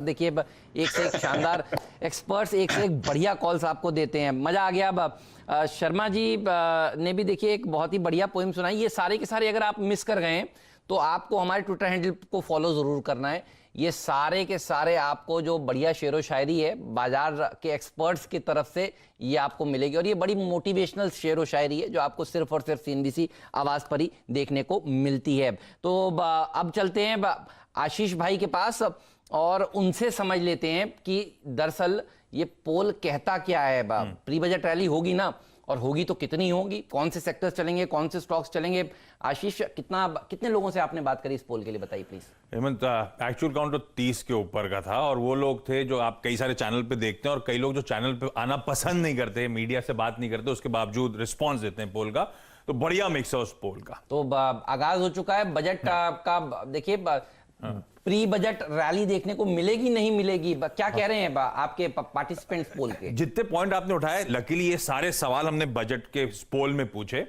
देखिए एक से एक शानदार एक्सपर्ट्स, एक से एक बढ़िया कॉल्स आपको देते हैं, मजा आ गया। अब शर्मा जी ने भी देखिए एक बहुत ही बढ़िया पोइम सुनाई। ये सारे के सारे अगर आप मिस कर गए हैं तो आपको हमारे ट्विटर हैंडल को फॉलो जरूर करना है। ये सारे के सारे आपको जो बढ़िया शेरो शायरी है बाजार के एक्सपर्ट्स की तरफ से ये आपको मिलेगी, और ये बड़ी मोटिवेशनल शेरो शायरी है जो आपको सिर्फ और सिर्फ सीएनबीसी आवाज पर ही देखने को मिलती है। तो अब चलते हैं आशीष भाई के पास और उनसे समझ लेते हैं कि दरअसल ये पोल कहता क्या है। प्री बजट रैली होगी ना, और होगी तो कितनी होगी, कौन से सेक्टर्स चलेंगे, कौन से स्टॉक्स चलेंगे। आशीष, कितने लोगों से आपने बात करी इस पोल के लिए, बताइए प्लीज। हेमंत, एक्चुअल काउंट तो 30 के ऊपर का था, और वो लोग थे जो आप कई सारे चैनल पे देखते हैं, और कई लोग जो चैनल पे आना पसंद नहीं करते, मीडिया से बात नहीं करते, उसके बावजूद रिस्पॉन्स देते हैं पोल का। तो बढ़िया मिक्स है उस पोल का। तो आगाज हो चुका है बजट का। देखिए प्री बजट रैली देखने को मिलेगी नहीं मिलेगी, क्या कह रहे हैं आपके पार्टिसिपेंट्स पोल के? जितने पॉइंट आपने उठाए, लकीली ये सारे सवाल हमने बजट के पोल में पूछे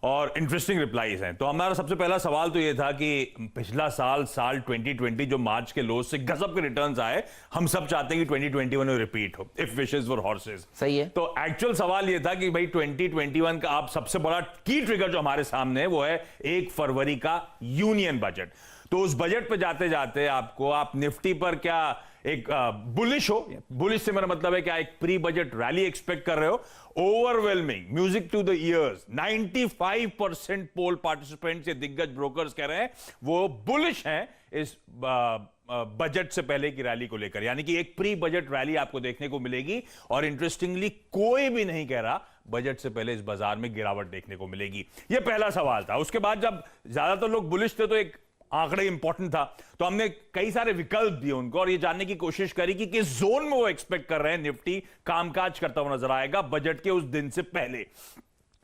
और इंटरेस्टिंग रिप्लाईज हैं। तो हमारा सबसे पहला सवाल तो ये था कि पिछला साल 2020 जो मार्च के लोज से गजब के रिटर्न्स आए, हम सब चाहते हैं कि 2021 में रिपीट हो, इफ विशेस वर हॉर्सेस। सही है। तो एक्चुअल सवाल ये था कि भाई 2021 का आप सबसे बड़ा की ट्रिगर जो हमारे सामने है वो है 1 फरवरी का यूनियन बजट। तो उस बजट पे जाते जाते आप निफ्टी पर क्या एक बुलिश हो, बुलिश से मेरा मतलब है क्या एक प्री बजट रैली एक्सपेक्ट कर रहे हो? Overwhelming music to the ears, 95% poll participants, ये दिग्गज ब्रोकर्स कह रहे हैं वो बुलिश हैं इस बजट से पहले की रैली को लेकर, यानी कि एक प्री बजट रैली आपको देखने को मिलेगी। और इंटरेस्टिंगली कोई भी नहीं कह रहा बजट से पहले इस बाजार में गिरावट देखने को मिलेगी। यह पहला सवाल था। उसके बाद जब ज्यादातर लोग बुलिश थे तो एक आंकड़ा इंपॉर्टेंट था, तो हमने कई सारे विकल्प दिए उनको और ये जानने की कोशिश करी कि किस जोन में वो एक्सपेक्ट कर रहे हैं निफ्टी कामकाज करता हुआ नजर आएगा बजट के उस दिन से पहले।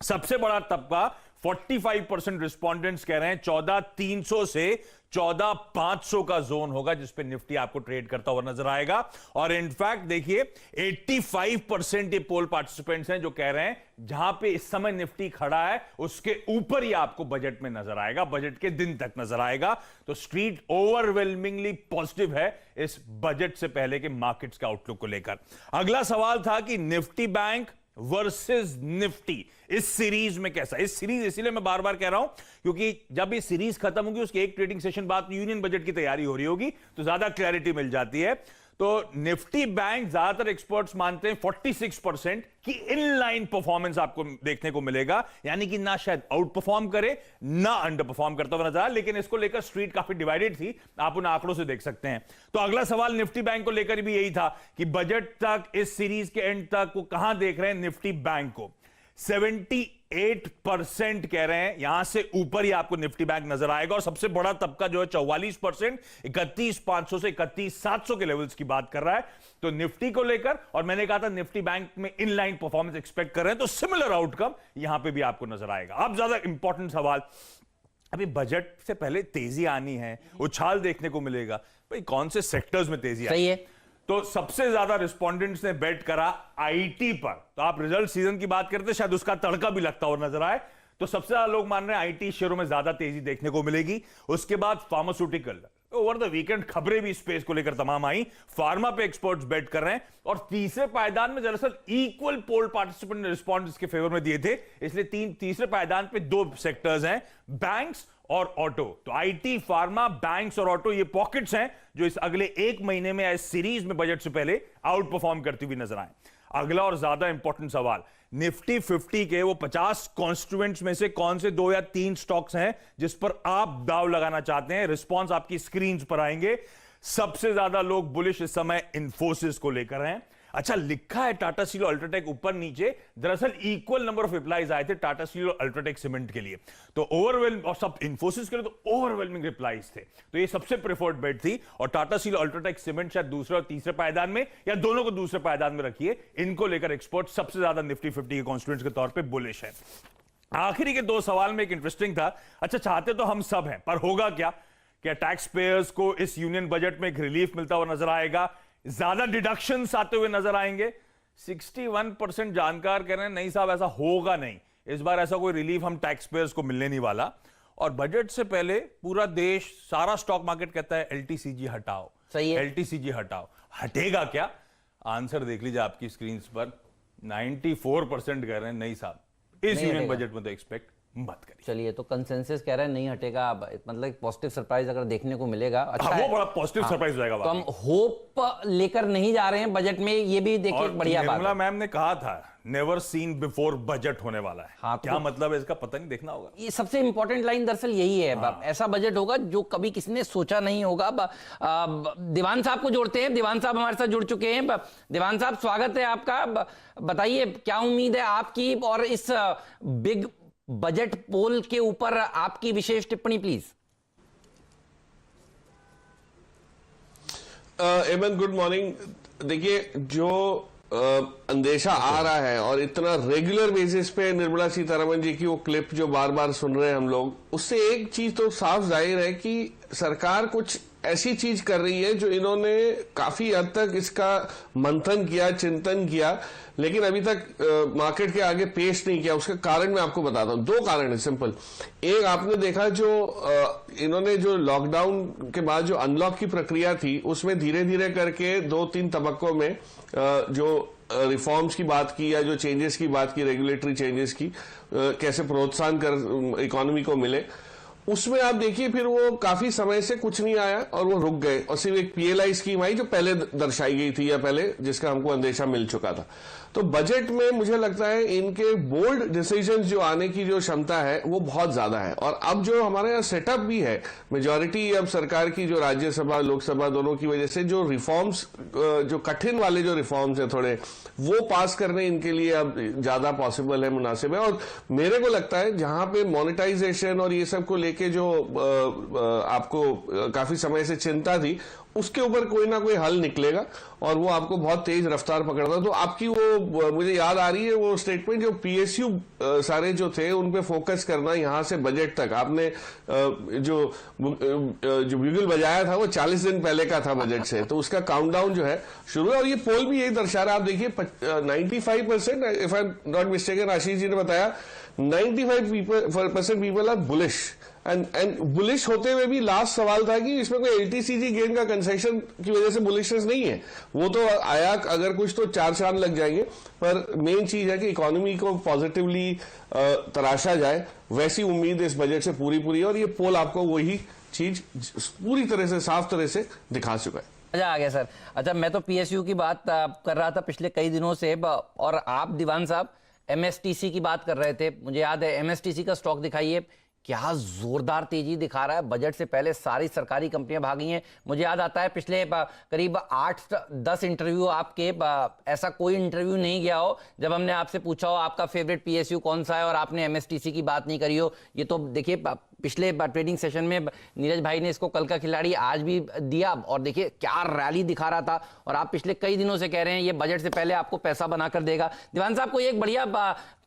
सबसे बड़ा तबका 45% रिस्पोंडेंट्स कह रहे हैं 14,300 से 14,500 का जोन होगा जिसपे निफ्टी आपको ट्रेड करता हुआ नजर आएगा। और इनफैक्ट देखिए 85% ये पोल पार्टिसिपेंट्स हैं जो कह रहे हैं जहां पे इस समय निफ्टी खड़ा है उसके ऊपर ही आपको बजट में नजर आएगा, बजट के दिन तक नजर आएगा। तो स्ट्रीट ओवरवेलमिंगली पॉजिटिव है इस बजट से पहले के मार्केट्स के आउटलुक को लेकर। अगला सवाल था कि निफ्टी बैंक वर्सेस निफ्टी इस सीरीज में कैसा। इस सीरीज इसीलिए मैं बार बार कह रहा हूं क्योंकि जब ये सीरीज खत्म होगी उसके एक ट्रेडिंग सेशन बाद यूनियन बजट की तैयारी हो रही होगी तो ज्यादा क्लैरिटी मिल जाती है। तो निफ्टी बैंक ज्यादातर एक्सपर्ट्स मानते हैं 46% की इनलाइन परफॉर्मेंस आपको देखने को मिलेगा, यानी कि ना शायद आउट परफॉर्म करे ना अंडर परफॉर्म करता हुआ नजर आया, लेकिन इसको लेकर स्ट्रीट काफी डिवाइडेड थी, आप उन आंकड़ों से देख सकते हैं। तो अगला सवाल निफ्टी बैंक को लेकर भी यही था कि बजट तक, इस सीरीज के एंड तक वो कहां देख रहे हैं निफ्टी बैंक को। 78% कह रहे हैं यहां से ऊपर ही आपको निफ्टी बैंक नजर आएगा, और सबसे बड़ा तबका जो है 44% 31,500 से 31,700 के लेवल्स की बात कर रहा है। तो निफ्टी को लेकर, और मैंने कहा था निफ्टी बैंक में इनलाइन परफॉर्मेंस एक्सपेक्ट कर रहे हैं, तो सिमिलर आउटकम यहां पे भी आपको नजर आएगा। अब ज्यादा इंपॉर्टेंट सवाल, अभी बजट से पहले तेजी आनी है, उछाल देखने को मिलेगा, भाई कौन से सेक्टर्स में तेजी सही है? तो सबसे ज्यादा रिस्पोंडेंट्स ने बेट करा आईटी पर। तो आप रिजल्ट सीजन की बात करते शायद उसका तड़का भी लगता हुआ नजर आए, तो सबसे ज्यादा लोग मान रहे हैं आईटी शेयरों में ज्यादा तेजी देखने को मिलेगी। उसके बाद फार्मास्यूटिकल, ओवर द वीकेंड खबरें भी स्पेस को लेकर तमाम आई, फार्मा पे एक्सपर्ट्स बेट कर रहे हैं। और तीसरे पायदान में दरअसल इक्वल पोल पार्टिसिपेंट ने रिस्पॉन्स इसके फेवर में दिए थे, इसलिए तीसरे पायदान पे दो सेक्टर्स हैं, बैंक्स और ऑटो। तो आईटी, फार्मा, बैंक्स और ऑटो ये पॉकेट्स हैं जो इस अगले एक महीने में इस सीरीज में बजट से पहले आउट परफॉर्म करती हुई नजर आए। अगला और ज्यादा इंपॉर्टेंट सवाल, निफ्टी 50 के वो 50 कॉन्स्टिट्यूएंट्स में से कौन से 2 या 3 स्टॉक्स हैं जिस पर आप दाव लगाना चाहते हैं। रिस्पॉन्स आपकी स्क्रीन पर आएंगे। सबसे ज्यादा लोग बुलिश इस समय इन्फोसिस को लेकर हैं। अच्छा, लिखा है टाटा स्टील, अल्ट्राटेक ऊपर नीचे, दरअसल इक्वल नंबर ऑफ रिप्लाईज आए थे टाटा स्टील और अल्ट्राटेक सीमेंट के लिए, तो ओवरवेलम, और सब इन्फोसिस के लिए तो ओवरवेलमिंग रिप्लाईज थे, तो ये सबसे प्रेफर्ड बेट थी। और टाटा स्टील, अल्ट्राटेक सीमेंट शायद दूसरे और तीसरे पायदान में, या दोनों को दूसरे पायदान में रखिए, इनको लेकर एक्सपर्ट सबसे ज्यादा निफ्टी 50 के कॉन्स्टिट्यूएंट्स के तौर पर बुलिश है। आखिरी के 2 सवाल में एक इंटरेस्टिंग था, अच्छा चाहते तो हम सब हैं, पर होगा क्या टैक्स पेयर्स को इस यूनियन बजट में एक रिलीफ मिलता हुआ नजर आएगा, ज्यादा डिडक्शंस आते हुए नजर आएंगे। 61% जानकार कह रहे हैं नहीं साहब ऐसा होगा नहीं, इस बार ऐसा कोई रिलीफ हम टैक्स पेयर्स को मिलने नहीं वाला। और बजट से पहले पूरा देश, सारा स्टॉक मार्केट कहता है एलटीसीजी हटाओ, सही है। एलटीसीजी हटाओ, हटेगा क्या? आंसर देख लीजिए आपकी स्क्रीन पर, 94% कह रहे हैं नहीं साहब, इस नहीं यूनियन हटेगा। बजट में तो एक्सपेक्ट मत करिए। चलिए, तो कंसेंसस कह रहे हैं नहीं हटेगा, मतलब पॉजिटिव सरप्राइज अगर देखने को मिलेगा अच्छा हाँ, है। वो बड़ा पॉजिटिव सरप्राइज हो जाएगा। तो हम होप लेकर नहीं जा रहे हैं बजट में, ये भी देखिए और एक बढ़िया बात निर्मला है। मैम ने कहा था नेवर सीन बिफोर बजट होने वाला है। हाँ, तो क्या मतलब है इसका पता नहीं, देखना होगा। ये सबसे इंपॉर्टेंट लाइन दरअसल यही है। ऐसा बजट होगा जो कभी किसी ने सोचा नहीं होगा। दीवान साहब को जोड़ते हैं, दीवान साहब हमारे साथ जुड़ चुके हैं। दीवान साहब, स्वागत है आपका। बताइए क्या उम्मीद है आपकी, और इस बिग बजट पोल के ऊपर आपकी विशेष टिप्पणी प्लीज। एमन, गुड मॉर्निंग। देखिए, जो अंदेशा आ रहा है और इतना रेगुलर बेसिस पे निर्मला सीतारमण जी की वो क्लिप जो बार बार सुन रहे हैं हम लोग, उससे एक चीज तो साफ जाहिर है कि सरकार कुछ ऐसी चीज कर रही है जो इन्होंने काफी हद तक इसका मंथन किया, चिंतन किया, लेकिन अभी तक मार्केट के आगे पेश नहीं किया। उसका कारण मैं आपको बताता हूं। दो कारण है सिंपल। एक, आपने देखा जो इन्होंने जो लॉकडाउन के बाद जो अनलॉक की प्रक्रिया थी, उसमें धीरे धीरे करके 2-3 तबक्कों में जो रिफॉर्म्स की बात की या जो चेंजेस की बात की, रेगुलेटरी चेंजेस की, कैसे प्रोत्साहन कर इकोनॉमी को मिले, उसमें आप देखिए फिर वो काफी समय से कुछ नहीं आया और वो रुक गए, और सिर्फ एक पीएलआई स्कीम आई जो पहले दर्शाई गई थी या पहले जिसका हमको अंदेशा मिल चुका था। तो बजट में मुझे लगता है इनके बोल्ड डिसीजंस जो आने की जो क्षमता है वो बहुत ज्यादा है। और अब जो हमारे यहाँ सेटअप भी है, मेजॉरिटी अब सरकार की जो राज्यसभा लोकसभा दोनों की वजह से जो रिफॉर्म्स, जो कठिन वाले जो रिफॉर्म्स है थोड़े, वो पास करने इनके लिए अब ज्यादा पॉसिबल है, मुनासिब है। और मेरे को लगता है जहां पे मोनेटाइजेशन और ये सब को लेके जो आपको काफी समय से चिंता थी, उसके ऊपर कोई ना कोई हल निकलेगा और वो आपको बहुत तेज रफ्तार पकड़ता। तो आपकी वो मुझे याद आ रही है वो स्टेटमेंट जो पीएसयू सारे जो थे उन पे फोकस करना, यहां से बजट तक। आपने जो बिगुल बजाया था वो 40 दिन पहले का था बजट से, तो उसका काउंटडाउन जो है शुरू है। और ये पोल भी यही दर्शा रहा है। आप देखिए 95%, if I am not mistaken, Ashish ji ने बताया 95% people are bullish. And bullish होते हुए भी लास्ट सवाल था कि इसमें कोई एलटीसीजी गेन का कंसेशन की वजह से बुलिशनेस नहीं है। वो तो आया अगर कुछ तो 4 चांद लग जाएंगे, पर मेन चीज है कि इकोनॉमी को पॉजिटिवली तराशा जाए। वैसी उम्मीद इस बजट से पूरी है और ये पोल आपको वही चीज पूरी तरह से साफ तरह से दिखा चुका है। मजा आ गया सर। अच्छा, मैं तो पीएसयू की बात कर रहा था पिछले कई दिनों से, और आप दीवान साहब एमएसटीसी की बात कर रहे थे। मुझे याद है एमएसटीसी का स्टॉक दिखाइए, क्या जोरदार तेजी दिखा रहा है। बजट से पहले सारी सरकारी कंपनियां भागी हैं। मुझे याद आता है पिछले करीब 8-10 इंटरव्यू आपके, ऐसा कोई इंटरव्यू नहीं गया हो जब हमने आपसे पूछा हो आपका फेवरेट पीएसयू कौन सा है और आपने एमएसटीसी की बात नहीं करी हो। ये तो देखिए पिछले ट्रेडिंग सेशन में नीरज भाई ने इसको कल का खिलाड़ी आज भी दिया, और देखिए क्या रैली दिखा रहा था। और आप पिछले कई दिनों से कह रहे हैं ये बजट से पहले आपको पैसा बनाकर देगा। दीवान साहब, कोई एक बढ़िया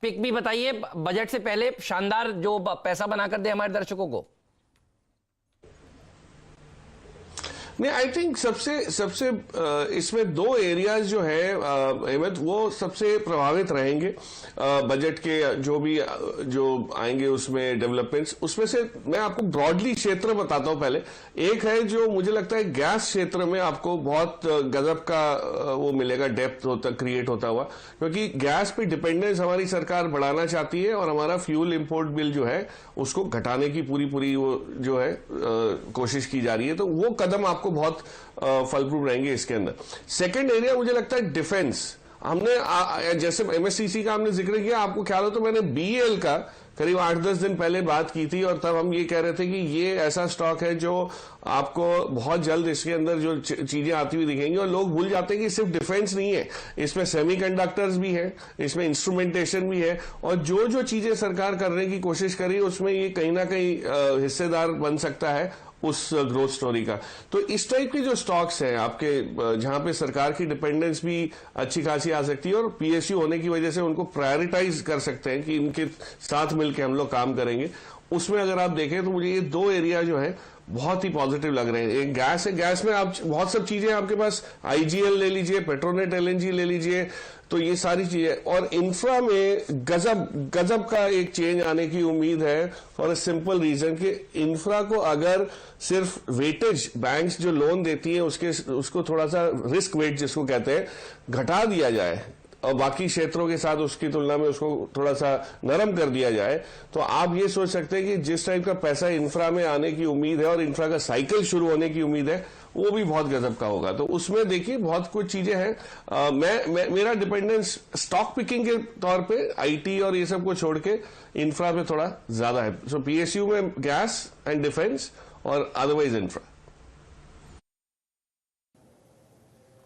पिक भी बताइए बजट से पहले शानदार जो पैसा बनाकर दे हमारे दर्शकों को। नहीं, आई थिंक सबसे इसमें 2 एरियाज जो है अहमद, वो सबसे प्रभावित रहेंगे बजट के जो आएंगे उसमें डेवलपमेंट्स। उसमें से मैं आपको ब्रॉडली क्षेत्र बताता हूं। पहले एक है जो मुझे लगता है गैस क्षेत्र में आपको बहुत गजब का वो मिलेगा, डेप्थ क्रिएट होता हुआ, क्योंकि गैस पे डिपेंडेंस हमारी सरकार बढ़ाना चाहती है और हमारा फ्यूल इंपोर्ट बिल जो है उसको घटाने की पूरी वो जो है कोशिश की जा रही है। तो वो कदम आपको बहुत फलप्रूफ रहेंगे इसके अंदर। सेकंड एरिया मुझे लगता है डिफेंस। हमने जैसे एमएसटीसी का हमने जिक्र किया, आपको ख्याल हो तो मैंने बीएल का करीब 8-10 दिन पहले बात की थी और तब हम ये कह रहे थे कि ये ऐसा स्टॉक है जो आपको बहुत जल्द इसके अंदर जो चीजें आती हुई दिखेंगी। और लोग भूल जाते हैं कि सिर्फ डिफेंस नहीं है, इसमें सेमीकंडक्टर्स भी है, इसमें इंस्ट्रूमेंटेशन भी है, और जो चीजें सरकार करने की कोशिश करी उसमें ये कहीं ना कहीं हिस्सेदार बन सकता है उस ग्रोथ स्टोरी का। तो इस टाइप के जो स्टॉक्स हैं आपके, जहां पे सरकार की डिपेंडेंस भी अच्छी खासी आ सकती है और पीएसयू होने की वजह से उनको प्रायोरिटाइज कर सकते हैं कि इनके साथ मिलकर हम लोग काम करेंगे, उसमें अगर आप देखें तो मुझे ये 2 एरिया जो है बहुत ही पॉजिटिव लग रहे हैं। एक गैस है, गैस में आप बहुत सब चीजें आपके पास, आईजीएल ले लीजिए, पेट्रोनेट एलएनजी ले लीजिए, तो ये सारी चीजें, और इंफ्रा में गजब का एक चेंज आने की उम्मीद है फॉर अ सिंपल रीजन कि इंफ्रा को अगर सिर्फ वेटेज बैंक्स जो लोन देती है उसको थोड़ा सा रिस्क वेट जिसको कहते हैं घटा दिया जाए और बाकी क्षेत्रों के साथ उसकी तुलना में उसको थोड़ा सा नरम कर दिया जाए, तो आप ये सोच सकते हैं कि जिस टाइप का पैसा इंफ्रा में आने की उम्मीद है और इंफ्रा का साइकिल शुरू होने की उम्मीद है वो भी बहुत गजब का होगा। तो उसमें देखिए बहुत कुछ चीजें हैं। मेरा डिपेंडेंस स्टॉक पिकिंग के तौर पे आईटी और ये सब को छोड़ के इंफ्रा पे थोड़ा ज्यादा है। सो पीएसयू में गैस एंड डिफेंस और अदरवाइज इंफ्रा।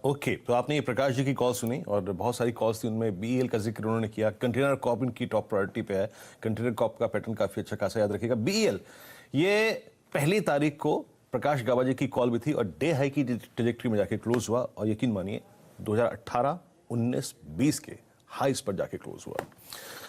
ओके तो आपने ये प्रकाश जी की कॉल सुनी और बहुत सारी कॉल्स थी, उनमें बीएल का जिक्र उन्होंने किया। कंटेनर कॉप इनकी टॉप प्रायोरिटी पे है। कंटेनर कॉप का पैटर्न काफी अच्छा खासा याद रखिएगा। बीएल ये 1 तारीख को प्रकाश गाबा जी की कॉल भी थी और डे हाई की ट्रेजेक्ट्री में जाके क्लोज हुआ और यकीन मानिए 2018, 19, 20 के हाईस पर जाके क्लोज हुआ।